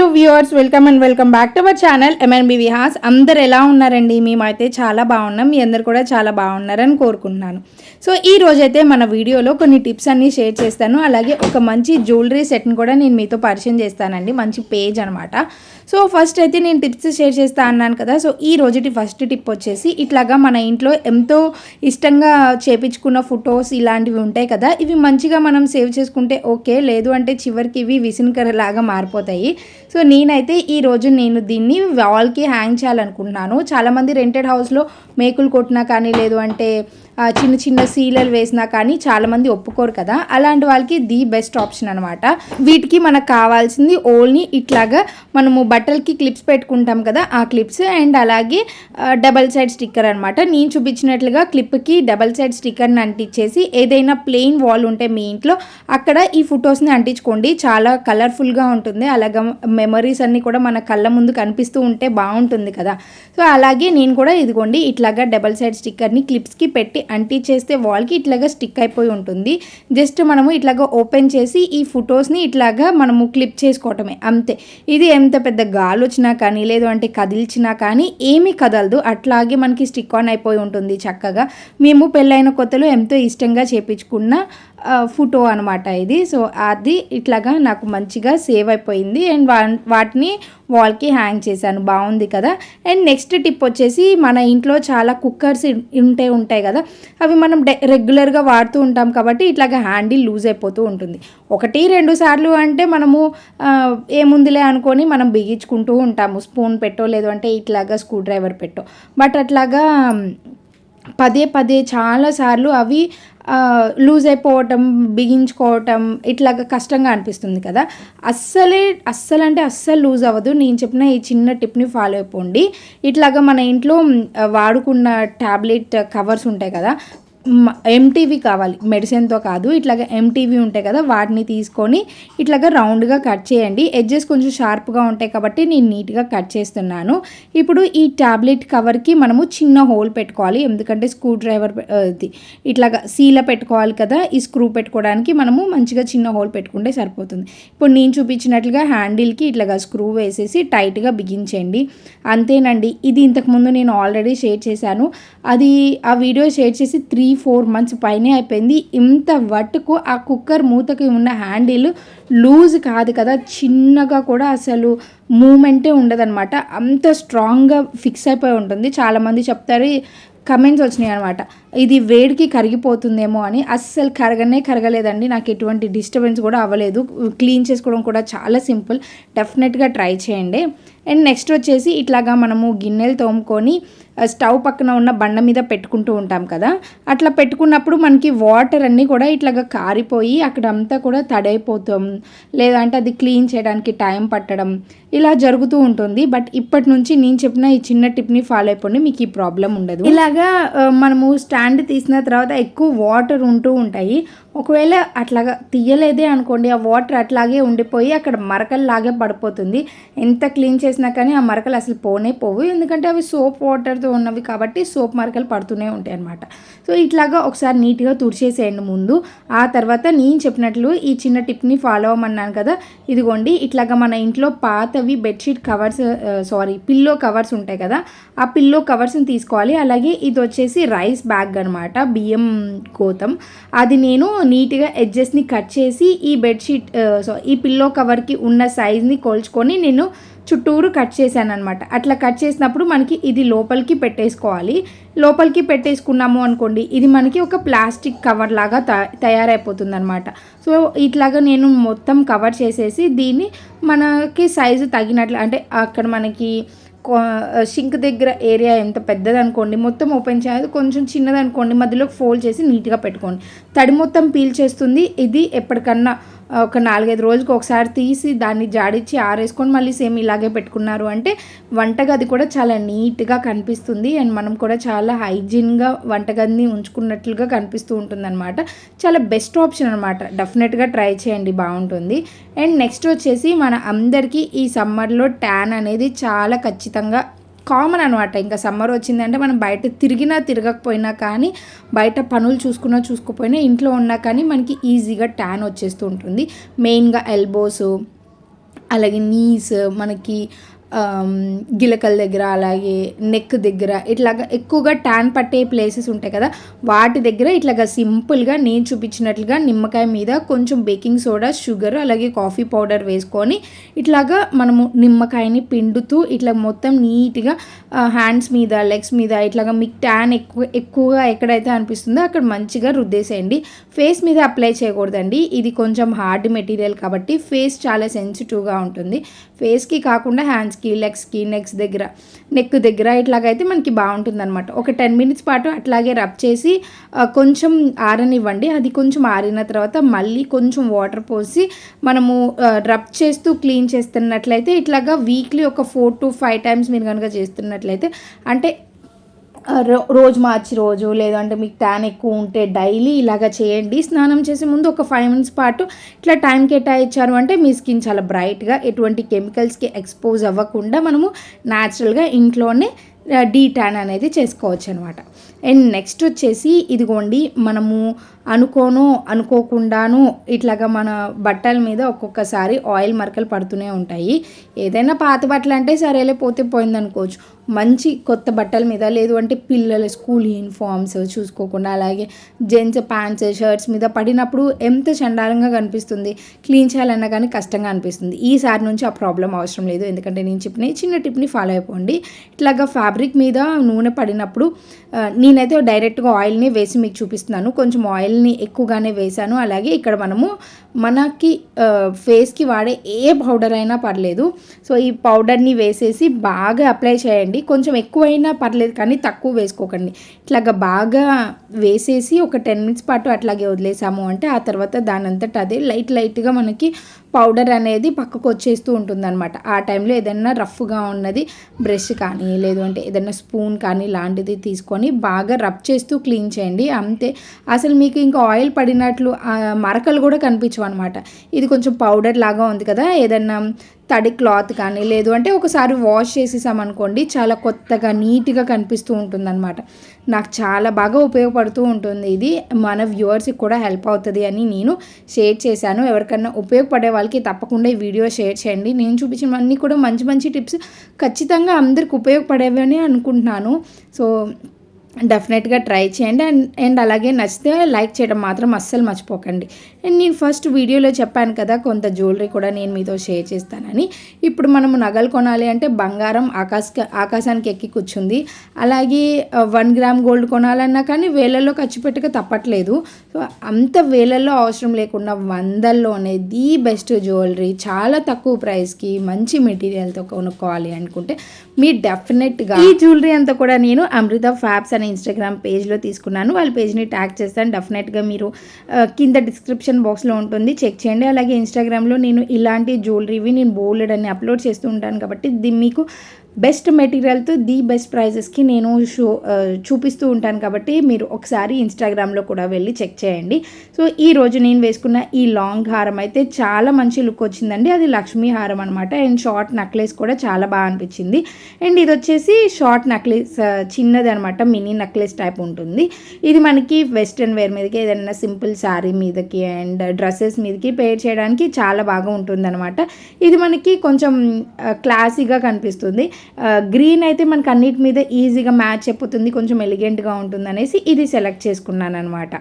Hello viewers, welcome and welcome back to our channel MNB Vihas. అందరు ఎలా ఉన్నారండి? మేమైతే చాలా బాగున్నాం. మీ అందరు కూడా చాలా బాగున్నారని కోరుకుంటున్నాను. సో ఈ రోజైతే మన వీడియోలో కొన్ని టిప్స్ అన్నీ షేర్ చేస్తాను. అలాగే ఒక మంచి జ్యువెలరీ సెట్ని కూడా నేను మీతో పరిచయం చేస్తానండి. మంచి పేజ్ అనమాట. సో ఫస్ట్ అయితే నేను టిప్స్ షేర్ చేస్తా అన్నాను కదా. సో ఈ రోజుటి ఫస్ట్ టిప్ వచ్చేసి, ఇట్లాగా మన ఇంట్లో ఎంతో ఇష్టంగా చేపించుకున్న ఫొటోస్ ఇలాంటివి ఉంటాయి కదా, ఇవి మంచిగా మనం సేవ్ చేసుకుంటే ఓకే, లేదు అంటే చివరికి ఇవి విసినకరలాగా మారిపోతాయి. సో నేనైతే ఈరోజు దీన్ని వాల్కి హ్యాంగ్ చేయాలనుకుంటున్నాను. చాలామంది రెంటెడ్ హౌస్లో మేకులు కొట్టినా కానీ, లేదు అంటే చిన్న చిన్న సీలలు వేసినా కానీ చాలామంది ఒప్పుకోరు కదా. అలాంటి వాళ్ళకి ది బెస్ట్ ఆప్షన్ అనమాట. వీటికి మనకు కావాల్సింది ఓన్లీ ఇట్లాగా మనము బట్టలకి క్లిప్స్ పెట్టుకుంటాం కదా, ఆ క్లిప్స్ అండ్ అలాగే డబల్ సైడ్ స్టిక్కర్ అనమాట. నేను చూపించినట్లుగా క్లిప్కి డబల్ సైడ్ స్టిక్కర్ని అంటించేసి ఏదైనా ప్లెయిన్ వాల్ ఉంటే మీ ఇంట్లో అక్కడ ఈ ఫొటోస్ని అంటించుకోండి. చాలా కలర్ఫుల్గా ఉంటుంది. అలాగే మెమరీస్ అన్నీ కూడా మన కళ్ళ ముందు కనిపిస్తూ ఉంటే బాగుంటుంది కదా. సో అలాగే నేను కూడా ఇదిగోండి ఇట్లాగా డబల్ సైడ్ స్టిక్కర్ని క్లిప్స్కి పెట్టి అంటించేస్తే వాల్కి ఇట్లాగా స్టిక్ అయిపోయి ఉంటుంది. జస్ట్ మనము ఇట్లాగా ఓపెన్ చేసి ఈ ఫొటోస్ని ఇట్లాగా మనము క్లిప్ చేసుకోవటమే, అంతే. ఇది ఎంత పెద్ద గాలి వచ్చినా కానీ, లేదు అంటే కదిల్చినా కానీ ఏమీ కదలదు. అట్లాగే మనకి స్టిక్ ఆన్ అయిపోయి ఉంటుంది చక్కగా. మేము పెళ్ళైన కొత్తలో ఎంతో ఇష్టంగా చేపించుకున్న ఫోటో అనమాట ఇది. సో అది ఇట్లాగా నాకు మంచిగా సేవ్ అయిపోయింది అండ్ వాటిని వాల్కి హ్యాంగ్ చేశాను. బాగుంది కదా. అండ్ నెక్స్ట్ టిప్ వచ్చేసి, మన ఇంట్లో చాలా కుక్కర్స్ ఉంటాయి కదా, అవి మనం రెగ్యులర్గా వాడుతూ ఉంటాం కాబట్టి ఇట్లాగా హ్యాండిల్ లూజ్ అయిపోతూ ఉంటుంది. 1-2 సార్లు అంటే మనము ఏముందిలే అనుకొని మనం బిగించుకుంటూ ఉంటాము, స్పూన్ పెట్టో లేదు అంటే ఇట్లాగా స్క్రూ డ్రైవర్ పెట్టో. బట్ అట్లాగా పదే చాలాసార్లు అవి లూజ్ అయిపోవటం, బిగించుకోవటం ఇట్లాగా కష్టంగా అనిపిస్తుంది కదా. అస్సలు లూజ్ అవ్వదు. నేను చెప్పిన ఈ చిన్న టిప్ని ఫాలో అయిపోండి. ఇట్లాగా మన ఇంట్లో వాడుకున్న ట్యాబ్లెట్ కవర్స్ ఉంటాయి కదా, ఎంటీవీ కావాలి, మెడిసిన్తో కాదు, ఇట్లాగా ఎంటీవీ ఉంటాయి కదా, వాటిని తీసుకొని ఇట్లాగా రౌండ్గా కట్ చేయండి. ఎడ్జెస్ కొంచెం షార్ప్గా ఉంటాయి కాబట్టి నేను నీట్గా కట్ చేస్తున్నాను. ఇప్పుడు ఈ ట్యాబ్లెట్ కవర్కి మనము చిన్న హోల్ పెట్టుకోవాలి, ఎందుకంటే స్క్రూ డ్రైవర్ ఇట్లాగా సీల పెట్టుకోవాలి కదా. ఈ స్క్రూ పెట్టుకోవడానికి మనము మంచిగా చిన్న హోల్ పెట్టుకుంటే సరిపోతుంది. ఇప్పుడు నేను చూపించినట్లుగా హ్యాండిల్కి ఇట్లాగా స్క్రూ వేసేసి టైట్గా బిగించండి, అంతేనండి. ఇది ఇంతకుముందు నేను ఆల్రెడీ షేర్ చేశాను. ఆ వీడియో షేర్ చేసి 3-4 months పైనే అయిపోయింది. ఇంత వట్టుకు ఆ కుక్కర్ మూతకి ఉన్న హ్యాండిల్ లూజ్ కాదు కదా, చిన్నగా కూడా అసలు మూమెంటే ఉండదన్నమాట. అంత స్ట్రాంగ్గా ఫిక్స్ అయిపోయి ఉంటుంది. చాలామంది చెప్తారు, కమెంట్స్ వచ్చినాయి అనమాట, ఇది వేడికి కరిగిపోతుందేమో అని. అస్సలు కరగలేదండి. నాకు ఎటువంటి డిస్టర్బెన్స్ కూడా అవ్వలేదు. క్లీన్ చేసుకోవడం కూడా చాలా సింపుల్. డెఫినెట్గా ట్రై చేయండి. అండ్ నెక్స్ట్ వచ్చేసి, ఇట్లాగా మనము గిన్నెలు తోముకొని స్టవ్ పక్కన ఉన్న బండ మీద పెట్టుకుంటూ ఉంటాం కదా, అట్లా పెట్టుకున్నప్పుడు మనకి వాటర్ అన్నీ కూడా ఇట్లాగా కారిపోయి అక్కడంతా కూడా తడైపోతాం, లేదంటే అది క్లీన్ చేయడానికి టైం పట్టడం ఇలా జరుగుతూ ఉంటుంది. బట్ ఇప్పటి నుంచి నేను చెప్పిన ఈ చిన్న టిప్ని ఫాలో అయిపోండి, మీకు ఈ ప్రాబ్లం ఉండదు. ఇలాగా మనము స్టాండ్ తీసిన తర్వాత ఎక్కువ వాటర్ ఉంటూ ఉంటాయి. ఒకవేళ అట్లాగా తీయలేదే అనుకోండి, ఆ వాటర్ అట్లాగే ఉండిపోయి అక్కడ మరకల్లాగే పడిపోతుంది. ఎంత క్లీన్ చేసినా కానీ ఆ మరకలు అసలు పోవు, ఎందుకంటే అవి సోప్ వాటర్తో ఉన్నవి కాబట్టి సోప్ మరకలు పడుతూనే ఉంటాయి అన్నమాట. సో ఇట్లాగా ఒకసారి నీట్గా తుడిచేసేయండి ముందు. ఆ తర్వాత నేను చెప్పినట్లు ఈ చిన్న టిప్ని ఫాలో అవ్వమన్నాను కదా, ఇదిగోండి ఇట్లాగా మన ఇంట్లో పాతవి బెడ్షీట్ కవర్స్ పిల్లో కవర్స్ ఉంటాయి కదా, ఆ పిల్లో కవర్స్ని తీసుకోవాలి. అలాగే ఇది వచ్చేసి రైస్ బ్యాగ్ అనమాట, బియ్యం గోతం. అది నేను నీట్గా ఎడ్జెస్ని కట్ చేసి ఈ బెడ్షీట్ ఈ పిల్లో కవర్కి ఉన్న సైజ్ని కొలుచుకొని నేను చుట్టూరు కట్ చేశాను అనమాట. అట్లా కట్ చేసినప్పుడు మనకి ఇది లోపలికి పెట్టేసుకోవాలి. లోపలికి పెట్టేసుకున్నాము అనుకోండి, ఇది మనకి ఒక ప్లాస్టిక్ కవర్ లాగా తయారైపోతుంది అనమాట. సో ఇట్లాగా నేను మొత్తం కవర్ చేసేసి దీన్ని మనకి సైజు తగినట్లు, అంటే అక్కడ మనకి షింక్ దగ్గర ఏరియా ఎంత పెద్దది అనుకోండి, మొత్తం ఓపెన్ చేయదు, కొంచెం చిన్నది అనుకోండి, మధ్యలో ఫోల్డ్ చేసి నీట్గా పెట్టుకోండి. తడి మొత్తం పీల్ చేస్తుంది. ఇది ఎప్పటికన్నా ఒక 4-5 రోజులకు ఒకసారి తీసి దాన్ని జాడించి ఆరేసుకొని మళ్ళీ సేమ్ ఇలాగే పెట్టుకున్నారు అంటే వంటగది కూడా చాలా నీట్గా కనిపిస్తుంది. అండ్ మనం కూడా చాలా హైజీన్గా వంటగదిని ఉంచుకున్నట్లుగా కనిపిస్తూ ఉంటుంది అనమాట. చాలా బెస్ట్ ఆప్షన్ అనమాట. డెఫినెట్గా ట్రై చేయండి, బాగుంటుంది. అండ్ నెక్స్ట్ వచ్చేసి, మన అందరికీ ఈ సమ్మర్లో ట్యాన్ అనేది చాలా ఖచ్చితంగా కామన్ అనమాట. ఇంకా సమ్మర్ వచ్చిందంటే మనం బయట తిరగకపోయినా కానీ, బయట పనులు చూసుకోకపోయినా, ఇంట్లో ఉన్నా కానీ మనకి ఈజీగా ట్యాన్ వచ్చేస్తూ ఉంటుంది. మెయిన్గా ఎల్బోస్, అలాగే నీస్ మనకి గిలకల దగ్గర అలాగే నెక్ దగ్గర ఇట్లాగా ఎక్కువగా ట్యాన్ పట్టే ప్లేసెస్ ఉంటాయి కదా, వాటి దగ్గర ఇట్లాగా సింపుల్గా నేను చూపించినట్లుగా నిమ్మకాయ మీద కొంచెం బేకింగ్ సోడా, షుగర్ అలాగే కాఫీ పౌడర్ వేసుకొని ఇట్లాగా మనము నిమ్మకాయని పిండుతూ ఇట్లా మొత్తం నీట్గా హ్యాండ్స్ మీద, లెగ్స్ మీద ఇట్లాగా మీకు ట్యాన్ ఎక్కువగా ఎక్కడైతే అనిపిస్తుందో అక్కడ మంచిగా రుద్దేసేయండి. ఫేస్ మీద అప్లై చేయకూడదండి, ఇది కొంచెం హార్డ్ మెటీరియల్ కాబట్టి ఫేస్ చాలా సెన్సిటివ్గా ఉంటుంది. ఫేస్కి కాకుండా హ్యాండ్స్కి, లెగ్స్కి, నెక్ దగ్గర ఇట్లాగైతే మనకి బాగుంటుంది అనమాట. ఒక 10 minutes పాటు అట్లాగే రబ్ చేసి కొంచెం ఆరనివ్వండి. అది కొంచెం ఆరిన తర్వాత మళ్ళీ కొంచెం వాటర్ పోసి మనము రబ్ చేస్తూ క్లీన్ చేస్తున్నట్లయితే ఇట్లాగా వీక్లీ ఒక 4 to 5 times మీరు కనుక చేస్తున్నట్లయితే, అంటే రోజు మార్చి రోజు, లేదంటే మీకు ట్యాన్ ఎక్కువ ఉంటే డైలీ ఇలాగ చేయండి. స్నానం చేసే ముందు ఒక 5 minutes పాటు ఇట్లా టైం కేటాయించారు అంటే మీ స్కిన్ చాలా బ్రైట్గా, ఎటువంటి కెమికల్స్కి ఎక్స్పోజ్ అవ్వకుండా మనము న్యాచురల్గా ఇంట్లోనే డీటాన్ అనేది చేసుకోవచ్చు అనమాట. అండ్ నెక్స్ట్ వచ్చేసి ఇదిగోండి, మనము అనుకోకుండాను ఇట్లాగా మన బట్టల మీద ఒక్కొక్కసారి ఆయిల్ మరకలు పడుతూనే ఉంటాయి. ఏదైనా పాత బట్టలు అంటే సరేలే పోతే పోయింది అనుకోవచ్చు. మంచి కొత్త బట్టల మీద, లేదు అంటే పిల్లల స్కూల్ యూనిఫామ్స్ చూసుకోకుండా, అలాగే జెంట్స్ ప్యాంట్స్, షర్ట్స్ మీద పడినప్పుడు ఎంత చండాలంగా కనిపిస్తుంది. క్లీన్ చేయాలన్నా కానీ కష్టంగా అనిపిస్తుంది. ఈసారి నుంచి ఆ ప్రాబ్లం అవసరం లేదు, ఎందుకంటే నేను చెప్పిన చిన్న టిప్ని ఫాలో అయిపోండి. ఇట్లాగా ఫ్యాబ్రిక్ మీద నూనె పడినప్పుడు నేనైతే డైరెక్ట్గా ఆయిల్ని వేసి మీకు చూపిస్తున్నాను. కొంచెం ఆయిల్ని ఎక్కువగానే వేసాను. అలాగే ఇక్కడ మనకి ఫేస్కి వాడే ఏ పౌడర్ అయినా పర్లేదు. సో ఈ పౌడర్ని వేసేసి బాగా అప్లై చేయండి. కొంచెం ఎక్కువైనా పర్లేదు కానీ తక్కువ వేసుకోకండి. ఇట్లాగా బాగా వేసేసి ఒక 10 minutes పాటు అట్లాగే వదిలేసాము అంటే ఆ తర్వాత దానంతట అదే లైట్గా మనకి పౌడర్ అనేది పక్కకు వచ్చేస్తూ ఉంటుంది అనమాట. ఆ టైంలో ఏదైనా రఫ్గా ఉన్నది బ్రష్ కానీ, లేదు అంటే ఏదైనా స్పూన్ కానీ లాంటిది తీసుకొని బాగా రబ్ చేస్తూ క్లీన్ చేయండి. అంతే, అసలు మీకు ఇంకా ఆయిల్ పడినట్లు మరకలు కూడా కనిపించవు అనమాట. ఇది కొంచెం పౌడర్ లాగా ఉంది కదా, ఏదన్నా తడి క్లాత్ కానీ, లేదు అంటే ఒకసారి వాష్ చేసేసామనుకోండి చాలా కొత్తగా నీట్గా కనిపిస్తూ ఉంటుందన్నమాట. నాకు చాలా బాగా ఉపయోగపడుతూ ఉంటుంది. ఇది మన వ్యూవర్స్కి కూడా హెల్ప్ అవుతుంది అని నేను షేర్ చేశాను. ఎవరికన్నా ఉపయోగపడే వాళ్ళకి తప్పకుండా ఈ వీడియో షేర్ చేయండి. నేను చూపించినవన్నీ కూడా మంచి టిప్స్ ఖచ్చితంగా అందరికి ఉపయోగపడేవి అని అనుకుంటున్నాను. సో డెఫినెట్గా ట్రై చేయండి. అండ్ అలాగే నచ్చితే లైక్ చేయడం మాత్రం అస్సలు మర్చిపోకండి. అండ్ నేను ఫస్ట్ వీడియోలో చెప్పాను కదా, కొంత జ్యువెలరీ కూడా నేను మీతో షేర్ చేస్తానని. ఇప్పుడు మనము నగలు కొనాలి అంటే బంగారం ఆకాశానికి ఎక్కి కూర్చుంది. అలాగే 1 gram గోల్డ్ కొనాలన్నా కానీ వేలల్లో ఖర్చు పెట్టక తప్పట్లేదు. సో అంత వేలల్లో అవసరం లేకుండా 100లోనే ది బెస్ట్ జ్యువెలరీ చాలా తక్కువ ప్రైస్కి మంచి మెటీరియల్తో కొనుక్కోవాలి అనుకుంటే మీరు డెఫినెట్గా ఈ జ్యువెలరీ అంతా కూడా నేను అమృత ఫ్యాబ్స్ అనే ఇన్స్టాగ్రామ్ పేజ్లో తీసుకున్నాను. వాళ్ళ పేజ్ని ట్యాగ్ చేస్తాను. డెఫినెట్గా మీరు కింద డిస్క్రిప్షన్ బాక్స్లో ఉంటుంది, చెక్ చేయండి. అలాగే ఇన్స్టాగ్రామ్లో నేను ఇలాంటి జ్యువెలరీవి నేను బోల్డ్ అని అప్లోడ్ చేస్తూ ఉంటాను కాబట్టి మీకు బెస్ట్ మెటీరియల్తో ది బెస్ట్ ప్రైజెస్కి నేను చూపిస్తూ ఉంటాను కాబట్టి మీరు ఒకసారి ఇన్స్టాగ్రామ్లో కూడా వెళ్ళి చెక్ చేయండి. సో ఈరోజు నేను వేసుకున్న ఈ లాంగ్ హారం అయితే చాలా మంచి లుక్ వచ్చిందండి. అది లక్ష్మీ హారం అనమాట. అండ్ షార్ట్ నెక్లెస్ కూడా చాలా బాగా అనిపించింది. అండ్ ఇది వచ్చేసి షార్ట్ నెక్లెస్, చిన్నది అనమాట, మినీ నెక్లెస్ టైప్ ఉంటుంది. ఇది మనకి వెస్ట్రన్ వేర్ మీదకి, ఏదైనా సింపుల్ శారీ మీదకి అండ్ డ్రెస్సెస్ మీదకి పేర్ చేయడానికి చాలా బాగా ఉంటుంది అనమాట. ఇది మనకి కొంచెం క్లాసీగా కనిపిస్తుంది. గ్రీన్ అయితే మనకు అన్నిటి మీద ఈజీగా మ్యాచ్ అయిపోతుంది, కొంచెం ఎలిగెంట్గా ఉంటుంది అనేసి ఇది సెలెక్ట్ చేసుకున్నాను అనమాట.